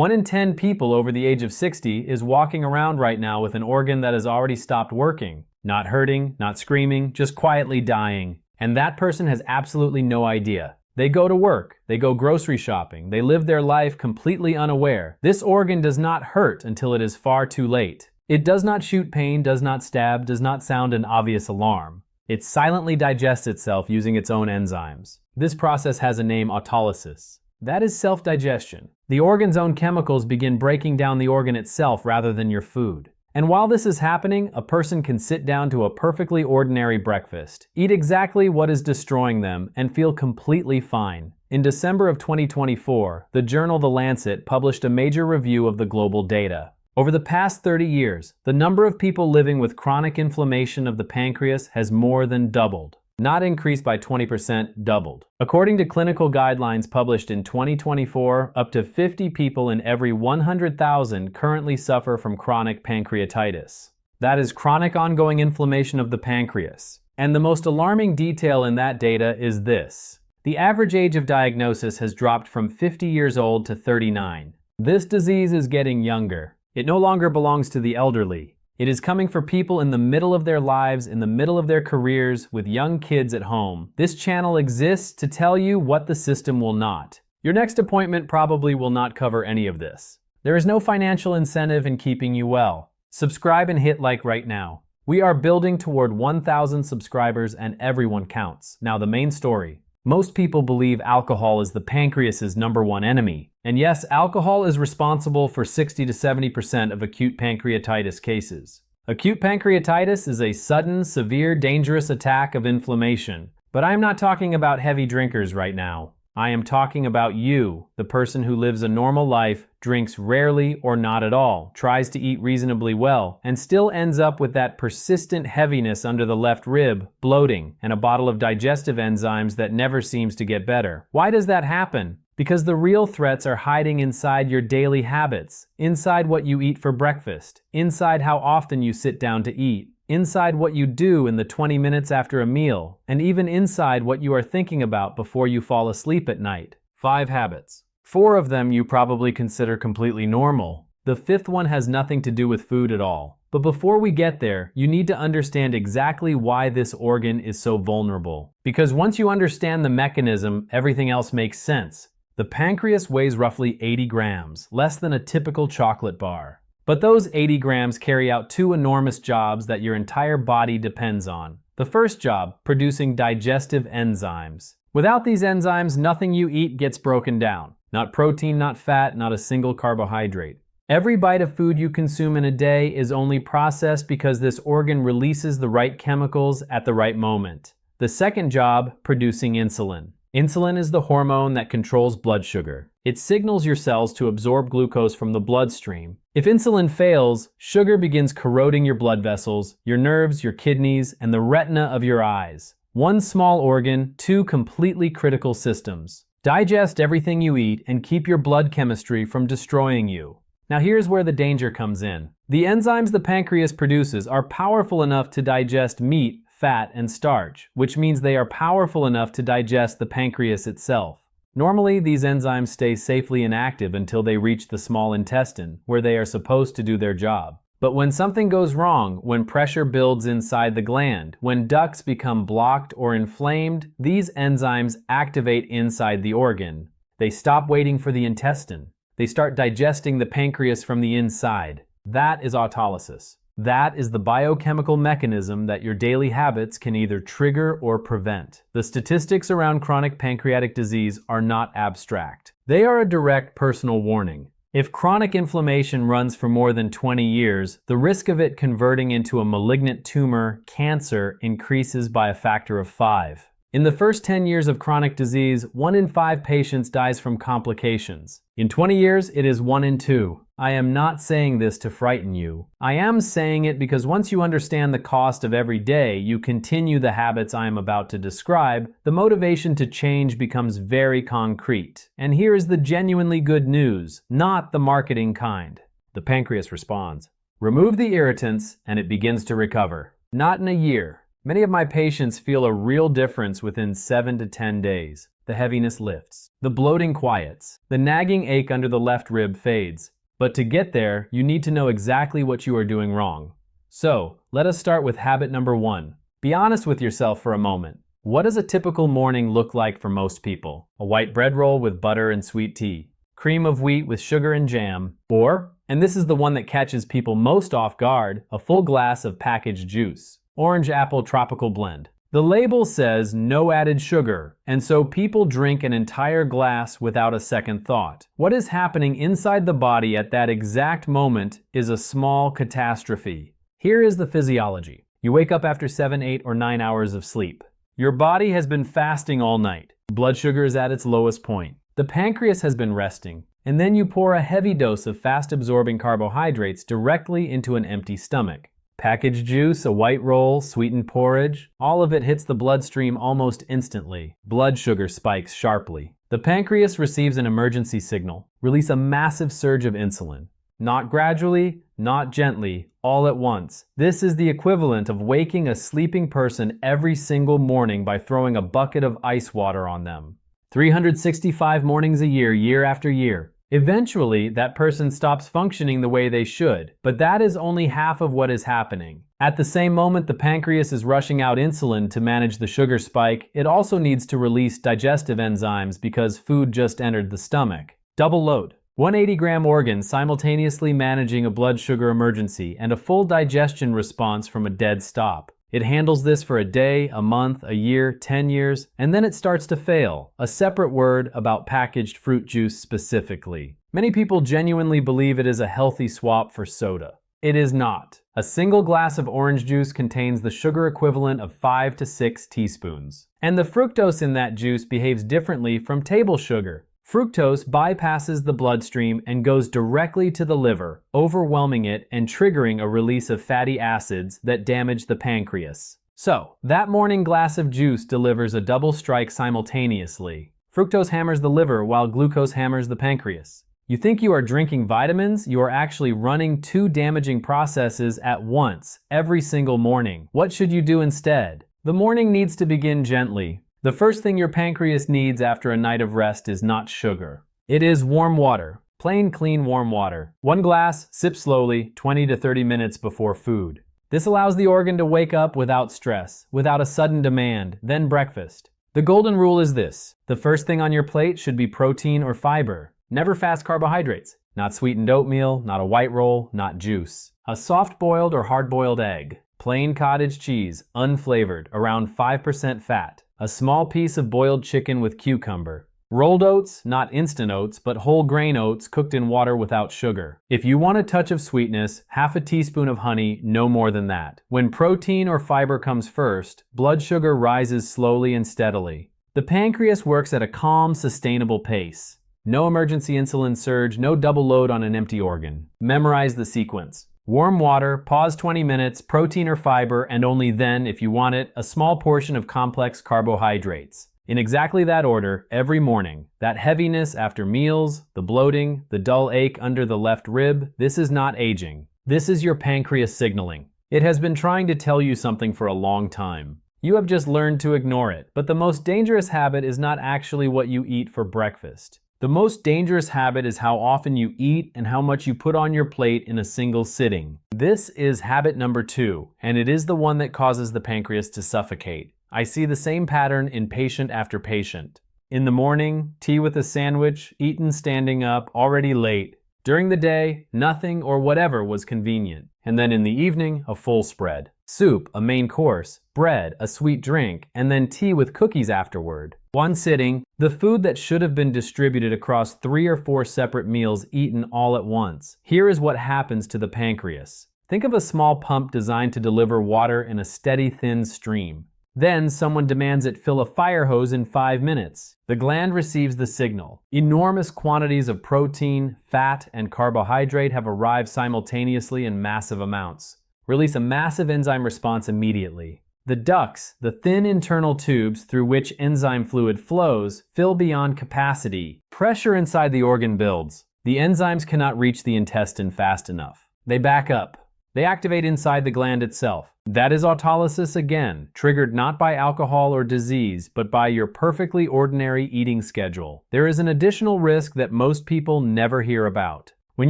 1 in 10 people over the age of 60 is walking around right now with an organ that has already stopped working. Not hurting, not screaming, just quietly dying. And that person has absolutely no idea. They go to work, they go grocery shopping, they live their life completely unaware. This organ does not hurt until it is far too late. It does not shoot pain, does not stab, does not sound an obvious alarm. It silently digests itself using its own enzymes. This process has a name: autolysis. That is self-digestion. The organ's own chemicals begin breaking down the organ itself rather than your food. And while this is happening, a person can sit down to a perfectly ordinary breakfast, eat exactly what is destroying them, and feel completely fine. In December of 2024, the journal The Lancet published a major review of the global data. Over the past 30 years, the number of people living with chronic inflammation of the pancreas has more than doubled. Not increased by 20%, doubled. According to clinical guidelines published in 2024, up to 50 people in every 100,000 currently suffer from chronic pancreatitis. That is chronic ongoing inflammation of the pancreas. And the most alarming detail in that data is this: the average age of diagnosis has dropped from 50 years old to 39. This disease is getting younger. It no longer belongs to the elderly. It is coming for people in the middle of their lives, in the middle of their careers, with young kids at home. This channel exists to tell you what the system will not. Your next appointment probably will not cover any of this. There is no financial incentive in keeping you well. Subscribe and hit like right now. We are building toward 1,000 subscribers and everyone counts. Now the main story. Most people believe alcohol is the pancreas's #1 enemy. And yes, alcohol is responsible for 60 to 70% of acute pancreatitis cases. Acute pancreatitis is a sudden, severe, dangerous attack of inflammation. But I am not talking about heavy drinkers right now. I am talking about you, the person who lives a normal life, drinks rarely or not at all, tries to eat reasonably well, and still ends up with that persistent heaviness under the left rib, bloating, and a bottle of digestive enzymes that never seems to get better. Why does that happen? Because the real threats are hiding inside your daily habits, inside what you eat for breakfast, inside how often you sit down to eat, inside what you do in the 20 minutes after a meal, and even inside what you are thinking about before you fall asleep at night. 5 habits. 4 of them you probably consider completely normal. The 5th one has nothing to do with food at all. But before we get there, you need to understand exactly why this organ is so vulnerable. Because once you understand the mechanism, everything else makes sense. The pancreas weighs roughly 80 grams, less than a typical chocolate bar. But those 80 grams carry out 2 enormous jobs that your entire body depends on. The first job, producing digestive enzymes. Without these enzymes, nothing you eat gets broken down. Not protein, not fat, not a single carbohydrate. Every bite of food you consume in a day is only processed because this organ releases the right chemicals at the right moment. The second job, producing insulin. Insulin is the hormone that controls blood sugar. It signals your cells to absorb glucose from the bloodstream. If insulin fails, sugar begins corroding your blood vessels, your nerves, your kidneys, and the retina of your eyes. 1 small organ, 2 completely critical systems. Digest everything you eat and keep your blood chemistry from destroying you. Now here's where the danger comes in. The enzymes the pancreas produces are powerful enough to digest meat, fat, and starch, which means they are powerful enough to digest the pancreas itself. Normally, these enzymes stay safely inactive until they reach the small intestine, where they are supposed to do their job. But when something goes wrong, when pressure builds inside the gland, when ducts become blocked or inflamed, these enzymes activate inside the organ. They stop waiting for the intestine. They start digesting the pancreas from the inside. That is autolysis. That is the biochemical mechanism that your daily habits can either trigger or prevent. The statistics around chronic pancreatic disease are not abstract. They are a direct personal warning. If chronic inflammation runs for more than 20 years, the risk of it converting into a malignant tumor, cancer, increases by a factor of 5. In the first 10 years of chronic disease, 1 in 5 patients dies from complications. In 20 years, it is 1 in 2. I am not saying this to frighten you. I am saying it because once you understand the cost of every day you continue the habits I am about to describe, the motivation to change becomes very concrete. And here is the genuinely good news, not the marketing kind. The pancreas responds. Remove the irritants and it begins to recover. Not in a year. Many of my patients feel a real difference within 7 to 10 days. the heaviness lifts. The bloating quiets. The nagging ache under the left rib fades. But to get there, you need to know exactly what you are doing wrong. So, let us start with habit number 1. Be honest with yourself for a moment. What does a typical morning look like for most people? A white bread roll with butter and sweet tea. Cream of wheat with sugar and jam. Or, and this is the one that catches people most off guard, a full glass of packaged juice. Orange apple tropical blend. The label says no added sugar, and so people drink an entire glass without a second thought. What is happening inside the body at that exact moment is a small catastrophe. Here is the physiology. You wake up after 7, 8, or 9 hours of sleep. Your body has been fasting all night. Blood sugar is at its lowest point. The pancreas has been resting, and then you pour a heavy dose of fast-absorbing carbohydrates directly into an empty stomach. Packaged juice, a white roll, sweetened porridge, all of it hits the bloodstream almost instantly. Blood sugar spikes sharply. The pancreas receives an emergency signal. Release a massive surge of insulin. Not gradually, not gently, all at once. This is the equivalent of waking a sleeping person every single morning by throwing a bucket of ice water on them. 365 mornings a year, year after year. Eventually, that person stops functioning the way they should, but that is only half of what is happening. At the same moment the pancreas is rushing out insulin to manage the sugar spike, it also needs to release digestive enzymes because food just entered the stomach. Double load. 180-gram organ simultaneously managing a blood sugar emergency and a full digestion response from a dead stop. It handles this for a day, a month, a year, 10 years, and then it starts to fail. A separate word about packaged fruit juice specifically. Many people genuinely believe it is a healthy swap for soda. It is not. A single glass of orange juice contains the sugar equivalent of 5 to 6 teaspoons. And the fructose in that juice behaves differently from table sugar. Fructose bypasses the bloodstream and goes directly to the liver, overwhelming it and triggering a release of fatty acids that damage the pancreas. So, that morning glass of juice delivers a double strike simultaneously. Fructose hammers the liver while glucose hammers the pancreas. You think you are drinking vitamins? You are actually running 2 damaging processes at once, every single morning. What should you do instead? The morning needs to begin gently. The first thing your pancreas needs after a night of rest is not sugar. It is warm water. Plain, clean, warm water. 1 glass, sip slowly, 20 to 30 minutes before food. This allows the organ to wake up without stress, without a sudden demand, then breakfast. The golden rule is this. The first thing on your plate should be protein or fiber. Never fast carbohydrates. Not sweetened oatmeal, not a white roll, not juice. A soft-boiled or hard-boiled egg. Plain cottage cheese, unflavored, around 5% fat. A small piece of boiled chicken with cucumber. Rolled oats, not instant oats, but whole grain oats cooked in water without sugar. If you want a touch of sweetness, half a teaspoon of honey, no more than that. When protein or fiber comes first, blood sugar rises slowly and steadily. The pancreas works at a calm, sustainable pace. No emergency insulin surge, no double load on an empty organ. Memorize the sequence. Warm water, pause 20 minutes, protein or fiber, and only then, if you want it, a small portion of complex carbohydrates. In exactly that order, every morning. That heaviness after meals, the bloating, the dull ache under the left rib, this is not aging. This is your pancreas signaling. It has been trying to tell you something for a long time. You have just learned to ignore it. But the most dangerous habit is not actually what you eat for breakfast. The most dangerous habit is how often you eat and how much you put on your plate in a single sitting. This is habit number 2, and it is the one that causes the pancreas to suffocate. I see the same pattern in patient after patient. In the morning, tea with a sandwich, eaten standing up, already late. During the day, nothing or whatever was convenient. And then in the evening, a full spread. Soup, a main course, bread, a sweet drink, and then tea with cookies afterward. One sitting, the food that should have been distributed across 3 or 4 separate meals eaten all at once. Here is what happens to the pancreas. Think of a small pump designed to deliver water in a steady, thin stream. Then someone demands it fill a fire hose in 5 minutes. The gland receives the signal. Enormous quantities of protein, fat, and carbohydrate have arrived simultaneously in massive amounts. Release a massive enzyme response immediately. The ducts, the thin internal tubes through which enzyme fluid flows, fill beyond capacity. Pressure inside the organ builds. The enzymes cannot reach the intestine fast enough. They back up. They activate inside the gland itself. That is autolysis again, triggered not by alcohol or disease, but by your perfectly ordinary eating schedule. There is an additional risk that most people never hear about. When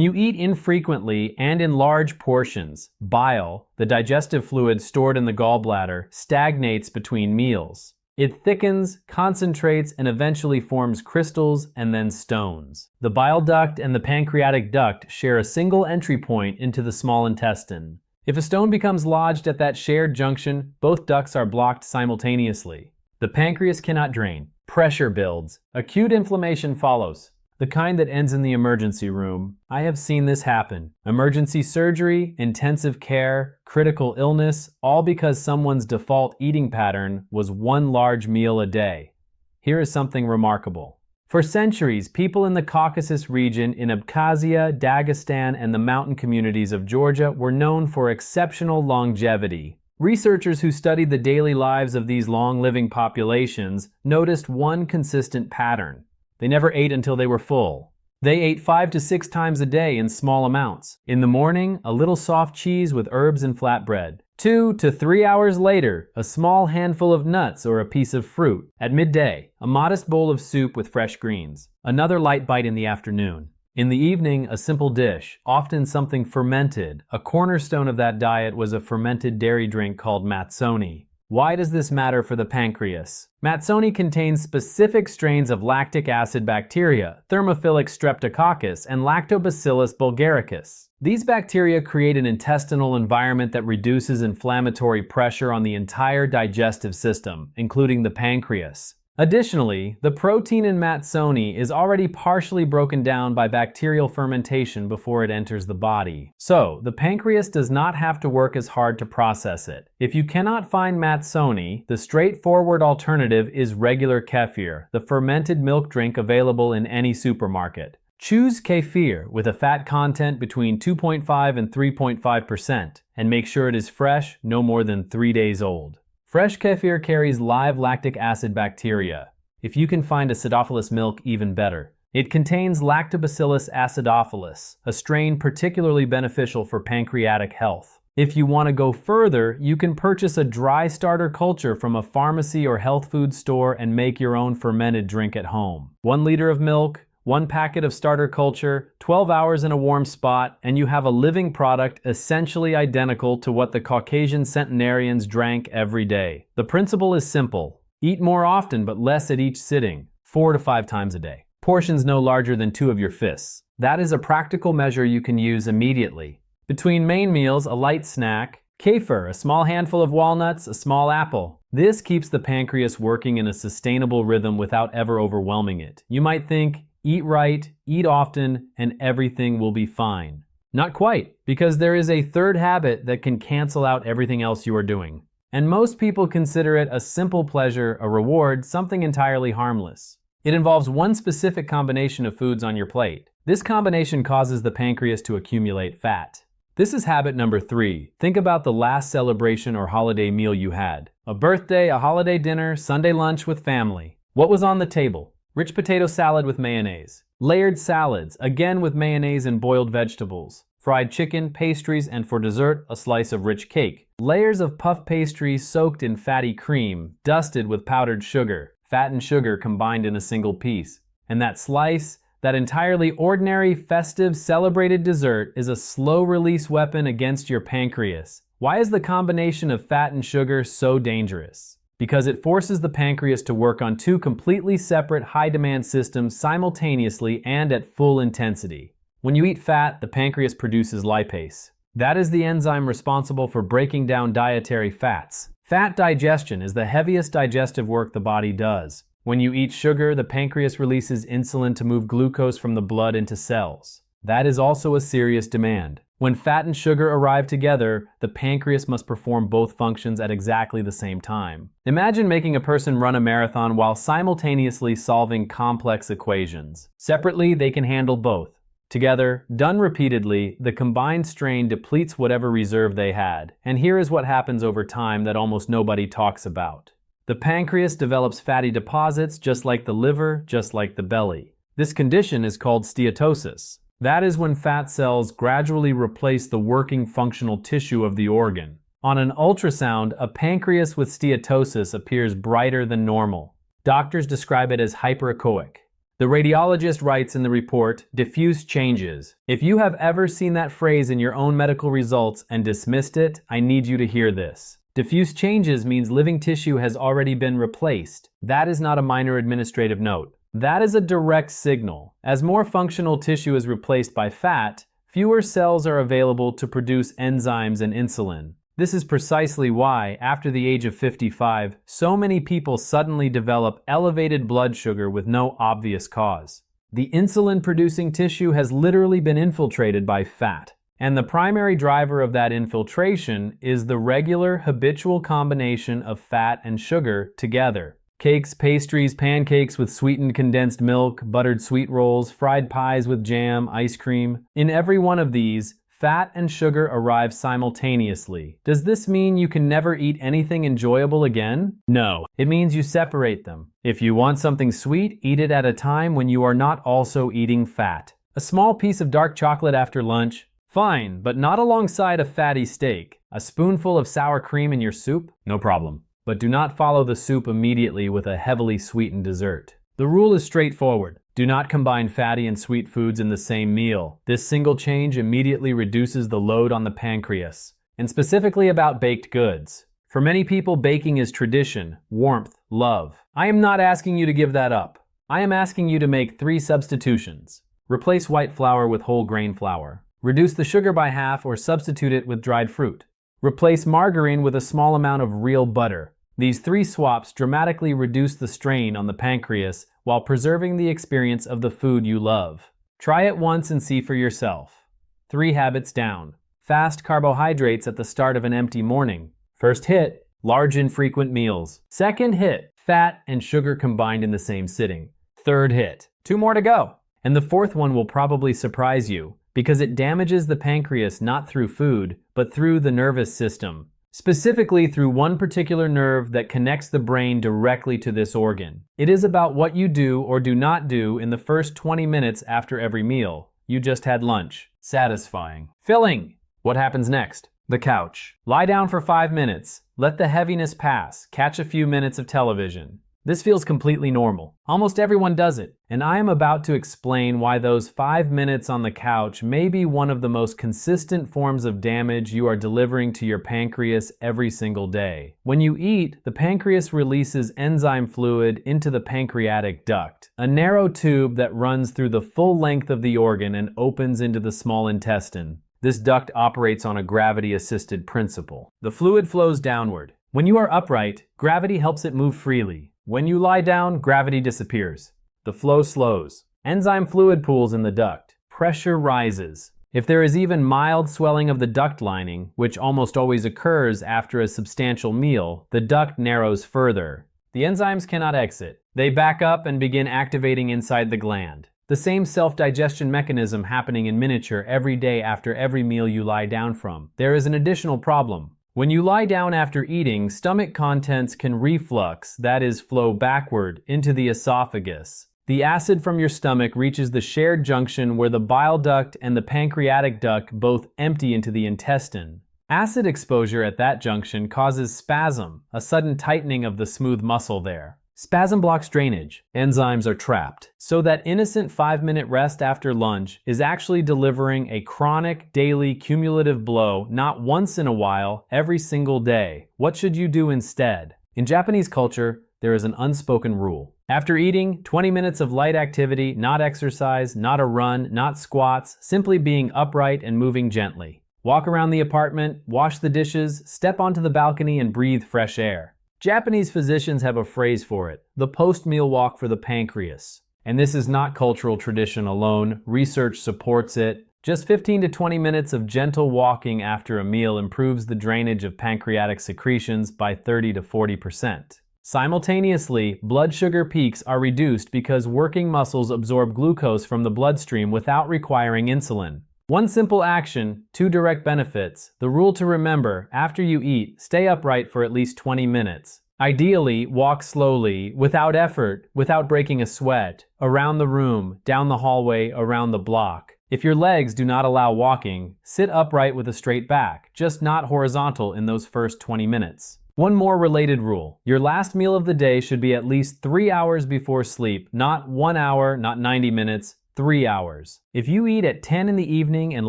you eat infrequently and in large portions, bile, the digestive fluid stored in the gallbladder, stagnates between meals. It thickens, concentrates, and eventually forms crystals and then stones. The bile duct and the pancreatic duct share a single entry point into the small intestine. If a stone becomes lodged at that shared junction, both ducts are blocked simultaneously. The pancreas cannot drain. Pressure builds. Acute inflammation follows. The kind that ends in the emergency room. I have seen this happen. Emergency surgery, intensive care, critical illness, all because someone's default eating pattern was one large meal a day. Here is something remarkable. For centuries, people in the Caucasus region in Abkhazia, Dagestan, and the mountain communities of Georgia were known for exceptional longevity. Researchers who studied the daily lives of these long-living populations noticed one consistent pattern. They never ate until they were full. They ate 5 to 6 times a day in small amounts. In the morning, a little soft cheese with herbs and flatbread. 2 to 3 hours later, a small handful of nuts or a piece of fruit. At midday, a modest bowl of soup with fresh greens. Another light bite in the afternoon. In the evening, a simple dish, often something fermented. A cornerstone of that diet was a fermented dairy drink called matsoni. Why does this matter for the pancreas? Matsoni contains specific strains of lactic acid bacteria, Thermophilus streptococcus and Lactobacillus bulgaricus. These bacteria create an intestinal environment that reduces inflammatory pressure on the entire digestive system, including the pancreas. Additionally, the protein in matsoni is already partially broken down by bacterial fermentation before it enters the body. So, the pancreas does not have to work as hard to process it. If you cannot find matsoni, the straightforward alternative is regular kefir, the fermented milk drink available in any supermarket. Choose kefir with a fat content between 2.5 and 3.5% and make sure it is fresh, no more than 3 days old. Fresh kefir carries live lactic acid bacteria. If you can find acidophilus milk, even better. It contains Lactobacillus acidophilus, a strain particularly beneficial for pancreatic health. If you want to go further, you can purchase a dry starter culture from a pharmacy or health food store and make your own fermented drink at home. 1 liter of milk, 1 packet of starter culture, 12 hours in a warm spot, and you have a living product essentially identical to what the Caucasian centenarians drank every day. The principle is simple. Eat more often but less at each sitting, 4 to 5 times a day. Portions no larger than 2 of your fists. That is a practical measure you can use immediately. Between main meals, a light snack, kefir, a small handful of walnuts, a small apple. This keeps the pancreas working in a sustainable rhythm without ever overwhelming it. You might think, eat right, eat often, and everything will be fine. Not quite, because there is a third habit that can cancel out everything else you are doing. And most people consider it a simple pleasure, a reward, something entirely harmless. It involves one specific combination of foods on your plate. This combination causes the pancreas to accumulate fat. This is habit number 3. Think about the last celebration or holiday meal you had. A birthday, a holiday dinner, Sunday lunch with family. What was on the table? Rich potato salad with mayonnaise. Layered salads, again with mayonnaise and boiled vegetables. Fried chicken, pastries, and for dessert, a slice of rich cake. Layers of puff pastry soaked in fatty cream, dusted with powdered sugar. Fat and sugar combined in a single piece. And that slice, that entirely ordinary, festive, celebrated dessert is a slow-release weapon against your pancreas. Why is the combination of fat and sugar so dangerous? Because it forces the pancreas to work on 2 completely separate high-demand systems simultaneously and at full intensity. When you eat fat, the pancreas produces lipase. That is the enzyme responsible for breaking down dietary fats. Fat digestion is the heaviest digestive work the body does. When you eat sugar, the pancreas releases insulin to move glucose from the blood into cells. That is also a serious demand. When fat and sugar arrive together, the pancreas must perform both functions at exactly the same time. Imagine making a person run a marathon while simultaneously solving complex equations. Separately, they can handle both. Together, done repeatedly, the combined strain depletes whatever reserve they had. And here is what happens over time that almost nobody talks about. The pancreas develops fatty deposits just like the liver, just like the belly. This condition is called steatosis. That is when fat cells gradually replace the working functional tissue of the organ. On an ultrasound, a pancreas with steatosis appears brighter than normal. Doctors describe it as hyperechoic. The radiologist writes in the report, diffuse changes. If you have ever seen that phrase in your own medical results and dismissed it, I need you to hear this. Diffuse changes means living tissue has already been replaced. That is not a minor administrative note. That is a direct signal. As more functional tissue is replaced by fat, fewer cells are available to produce enzymes and insulin. This is precisely why, after the age of 55, so many people suddenly develop elevated blood sugar with no obvious cause. The insulin-producing tissue has literally been infiltrated by fat, and the primary driver of that infiltration is the regular, habitual combination of fat and sugar together. Cakes, pastries, pancakes with sweetened condensed milk, buttered sweet rolls, fried pies with jam, ice cream. In every one of these, fat and sugar arrive simultaneously. Does this mean you can never eat anything enjoyable again? No. It means you separate them. If you want something sweet, eat it at a time when you are not also eating fat. A small piece of dark chocolate after lunch? Fine, but not alongside a fatty steak. A spoonful of sour cream in your soup? No problem. But do not follow the soup immediately with a heavily sweetened dessert. The rule is straightforward. Do not combine fatty and sweet foods in the same meal. This single change immediately reduces the load on the pancreas. And specifically about baked goods. For many people, baking is tradition, warmth, love. I am not asking you to give that up. I am asking you to make 3 substitutions. Replace white flour with whole grain flour. Reduce the sugar by half or substitute it with dried fruit. Replace margarine with a small amount of real butter. These 3 swaps dramatically reduce the strain on the pancreas while preserving the experience of the food you love. Try it once and see for yourself. 3 habits down. Fast carbohydrates at the start of an empty morning. First hit, large infrequent meals. Second hit, fat and sugar combined in the same sitting. Third hit, 2 more to go. And the fourth one will probably surprise you because it damages the pancreas not through food, but through the nervous system. Specifically through one particular nerve that connects the brain directly to this organ. It is about what you do or do not do in the first 20 minutes after every meal. You just had lunch. Satisfying. Filling. What happens next? The couch. Lie down for 5 minutes. Let the heaviness pass. Catch a few minutes of television. This feels completely normal. Almost everyone does it, and I am about to explain why those 5 minutes on the couch may be one of the most consistent forms of damage you are delivering to your pancreas every single day. When you eat, the pancreas releases enzyme fluid into the pancreatic duct, a narrow tube that runs through the full length of the organ and opens into the small intestine. This duct operates on a gravity-assisted principle. The fluid flows downward. When you are upright, gravity helps it move freely. When you lie down, gravity disappears. The flow slows. Enzyme fluid pools in the duct. Pressure rises. If there is even mild swelling of the duct lining, which almost always occurs after a substantial meal, the duct narrows further. The enzymes cannot exit. They back up and begin activating inside the gland. The same self-digestion mechanism happening in miniature every day after every meal you lie down from. There is an additional problem. When you lie down after eating, stomach contents can reflux, that is, flow backward, into the esophagus. The acid from your stomach reaches the shared junction where the bile duct and the pancreatic duct both empty into the intestine. Acid exposure at that junction causes spasm, a sudden tightening of the smooth muscle there. Spasm blocks drainage. Enzymes are trapped. So that innocent 5-minute rest after lunch is actually delivering a chronic, daily, cumulative blow, not once in a while, every single day. What should you do instead? In Japanese culture, there is an unspoken rule. After eating, 20 minutes of light activity, not exercise, not a run, not squats, simply being upright and moving gently. Walk around the apartment, wash the dishes, step onto the balcony and breathe fresh air. Japanese physicians have a phrase for it, the post-meal walk for the pancreas. And this is not cultural tradition alone, research supports it. Just 15 to 20 minutes of gentle walking after a meal improves the drainage of pancreatic secretions by 30 to 40%. Simultaneously, blood sugar peaks are reduced because working muscles absorb glucose from the bloodstream without requiring insulin. One simple action, 2 direct benefits. The rule to remember, after you eat, stay upright for at least 20 minutes. Ideally, walk slowly, without effort, without breaking a sweat, around the room, down the hallway, around the block. If your legs do not allow walking, sit upright with a straight back, just not horizontal in those first 20 minutes. One more related rule. Your last meal of the day should be at least 3 hours before sleep, not 1 hour, not 90 minutes, 3 hours. If you eat at 10 in the evening and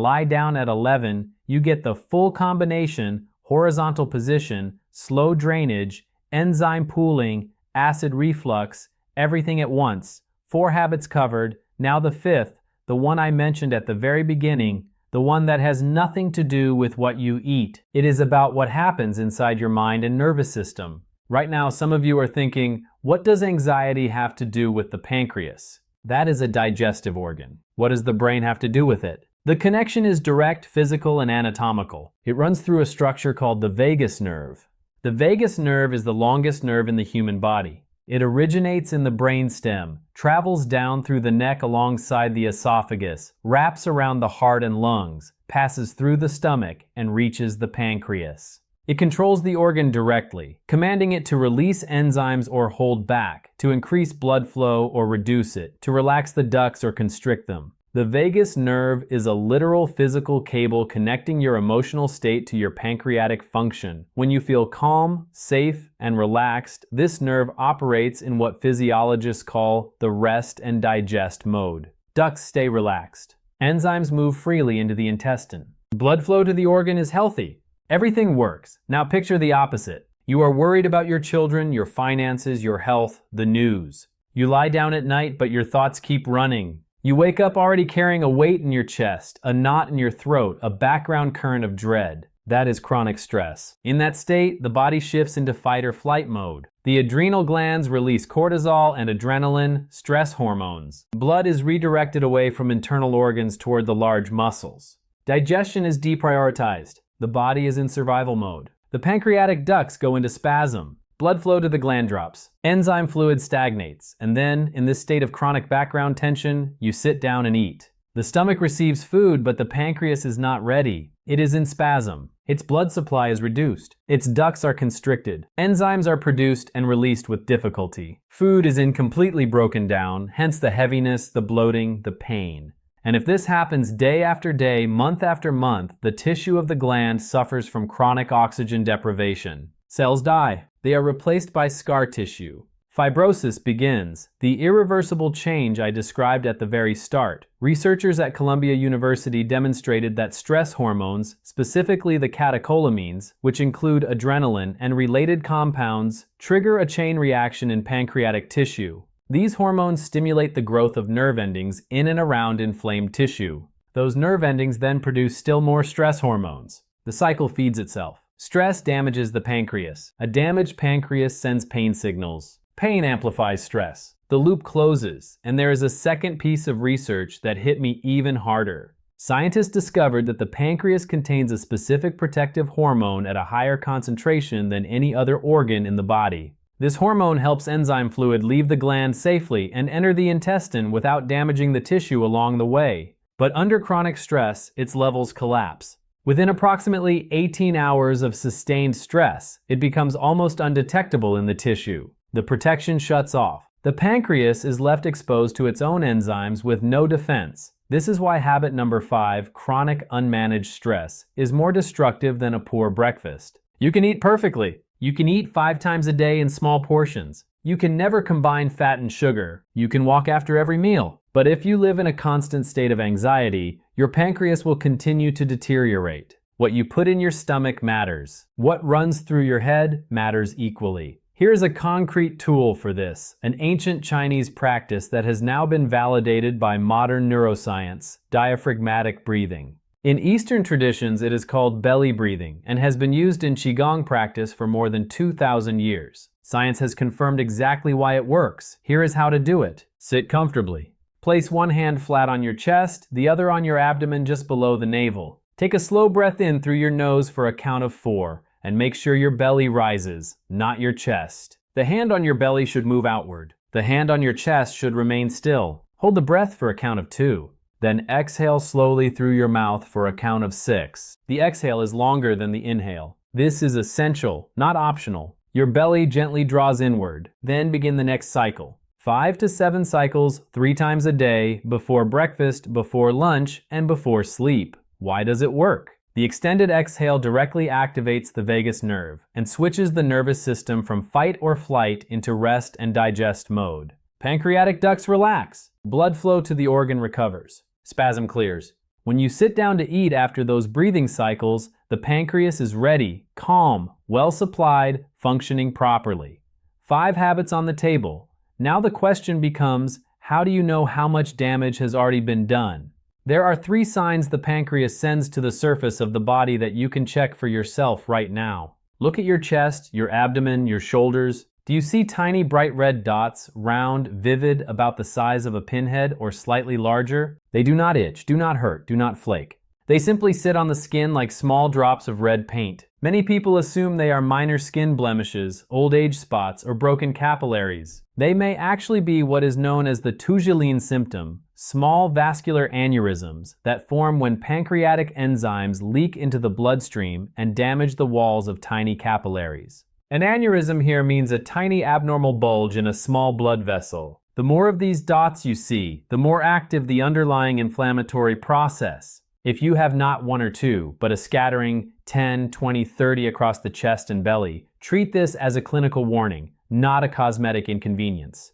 lie down at 11, you get the full combination, horizontal position, slow drainage, enzyme pooling, acid reflux, everything at once. 4 habits covered. Now the 5th, the one I mentioned at the very beginning, the one that has nothing to do with what you eat. It is about what happens inside your mind and nervous system. Right now, some of you are thinking, what does anxiety have to do with the pancreas? That is a digestive organ. What does the brain have to do with it? The connection is direct, physical, and anatomical. It runs through a structure called the vagus nerve. The vagus nerve is the longest nerve in the human body. It originates in the brainstem, travels down through the neck alongside the esophagus, wraps around the heart and lungs, passes through the stomach, and reaches the pancreas. It controls the organ directly, commanding it to release enzymes or hold back, to increase blood flow or reduce it, to relax the ducts or constrict them. The vagus nerve is a literal physical cable connecting your emotional state to your pancreatic function. When you feel calm, safe, and relaxed, this nerve operates in what physiologists call the rest and digest mode. Ducts stay relaxed. Enzymes move freely into the intestine. Blood flow to the organ is healthy. Everything works. Now picture the opposite. You are worried about your children, your finances, your health, the news. You lie down at night, but your thoughts keep running. You wake up already carrying a weight in your chest, a knot in your throat, a background current of dread. That is chronic stress. In that state, the body shifts into fight or flight mode. The adrenal glands release cortisol and adrenaline, stress hormones. Blood is redirected away from internal organs toward the large muscles. Digestion is deprioritized. The body is in survival mode. The pancreatic ducts go into spasm. Blood flow to the gland drops. Enzyme fluid stagnates. And then, in this state of chronic background tension, you sit down and eat. The stomach receives food, but the pancreas is not ready. It is in spasm. Its blood supply is reduced. Its ducts are constricted. Enzymes are produced and released with difficulty. Food is incompletely broken down, hence the heaviness, the bloating, the pain. And if this happens day after day, month after month, the tissue of the gland suffers from chronic oxygen deprivation. Cells die. They are replaced by scar tissue. Fibrosis begins, the irreversible change I described at the very start. Researchers at Columbia University demonstrated that stress hormones, specifically the catecholamines, which include adrenaline and related compounds, trigger a chain reaction in pancreatic tissue. These hormones stimulate the growth of nerve endings in and around inflamed tissue. Those nerve endings then produce still more stress hormones. The cycle feeds itself. Stress damages the pancreas. A damaged pancreas sends pain signals. Pain amplifies stress. The loop closes, and there is a second piece of research that hit me even harder. Scientists discovered that the pancreas contains a specific protective hormone at a higher concentration than any other organ in the body. This hormone helps enzyme fluid leave the gland safely and enter the intestine without damaging the tissue along the way. But under chronic stress, its levels collapse. Within approximately 18 hours of sustained stress, it becomes almost undetectable in the tissue. The protection shuts off. The pancreas is left exposed to its own enzymes with no defense. This is why habit number 5, chronic unmanaged stress, is more destructive than a poor breakfast. You can eat perfectly. You can eat 5 times a day in small portions. You can never combine fat and sugar. You can walk after every meal. But if you live in a constant state of anxiety, your pancreas will continue to deteriorate. What you put in your stomach matters. What runs through your head matters equally. Here's a concrete tool for this, an ancient Chinese practice that has now been validated by modern neuroscience, diaphragmatic breathing. In Eastern traditions, it is called belly breathing and has been used in Qigong practice for more than 2,000 years. Science has confirmed exactly why it works. Here is how to do it. Sit comfortably. Place one hand flat on your chest, the other on your abdomen just below the navel. Take a slow breath in through your nose for a count of 4, and make sure your belly rises, not your chest. The hand on your belly should move outward. The hand on your chest should remain still. Hold the breath for a count of 2. Then exhale slowly through your mouth for a count of 6. The exhale is longer than the inhale. This is essential, not optional. Your belly gently draws inward. Then begin the next cycle. 5 to 7 cycles 3 times a day, before breakfast, before lunch, and before sleep. Why does it work? The extended exhale directly activates the vagus nerve and switches the nervous system from fight or flight into rest and digest mode. Pancreatic ducts relax. Blood flow to the organ recovers. Spasm clears. When you sit down to eat after those breathing cycles, the pancreas is ready, calm, well supplied, functioning properly. 5 habits on the table. Now the question becomes, how do you know how much damage has already been done? There are 3 signs the pancreas sends to the surface of the body that you can check for yourself right now. Look at your chest, your abdomen, your shoulders. Do you see tiny bright red dots, round, vivid, about the size of a pinhead or slightly larger? They do not itch, do not hurt, do not flake. They simply sit on the skin like small drops of red paint. Many people assume they are minor skin blemishes, old age spots, or broken capillaries. They may actually be what is known as the Tugeline symptom, small vascular aneurysms that form when pancreatic enzymes leak into the bloodstream and damage the walls of tiny capillaries. An aneurysm here means a tiny abnormal bulge in a small blood vessel. The more of these dots you see, the more active the underlying inflammatory process. If you have not 1 or 2, but a scattering 10, 20, 30 across the chest and belly, treat this as a clinical warning, not a cosmetic inconvenience.